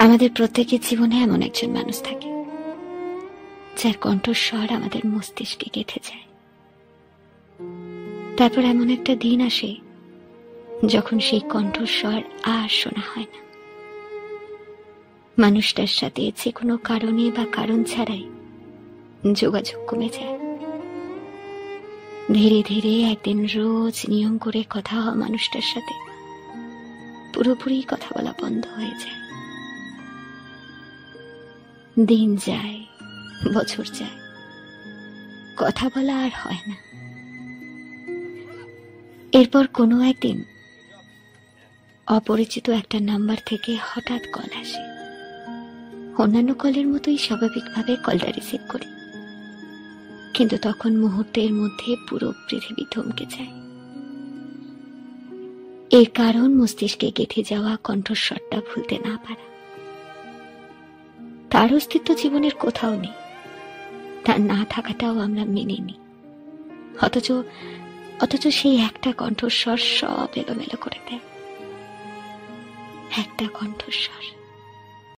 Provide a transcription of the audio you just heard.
আমাদের প্রত্যেকের জীবনে এমন একজন মানুষ থাকে যার কণ্ঠস্বর আমাদের মস্তিষ্কে গেঁথে যায়। তারপর এমন একটা দিন আসে যখন সেই কণ্ঠস্বর আর শোনা হয় না। মানুষটার সাথে যে কোনো কারণে বা কারণ ছাড়াই যোগাযোগ কমে যায়। ধীরে ধীরে একদিন রোজ নিয়ম করে কথা হওয়া মানুষটার সাথে পুরোপুরি কথা বলা বন্ধ হয়ে যায়। দিন যায়, বছর যায়, কথা বলা আর হয় না। এরপর কোনো একদিন অপরিচিত একটা নাম্বার থেকে হঠাৎ কল আসে। অন্যান্য কলের মতোই স্বাভাবিকভাবে কলটা রিসিভ করি, কিন্তু তখন মুহূর্তের মধ্যে পুরো পৃথিবী থমকে যায়। এর কারণ মস্তিষ্কে গেঁথে যাওয়া কণ্ঠস্বরটা ভুলতে না পারা। তার অস্তিত্ব জীবনের কোথাও নেই, তার না থাকাটাও আমরা মেনে নিই। অথচ সেই একটা কণ্ঠস্বর সব এলোমেলো করে দেয়। একটা কণ্ঠস্বর।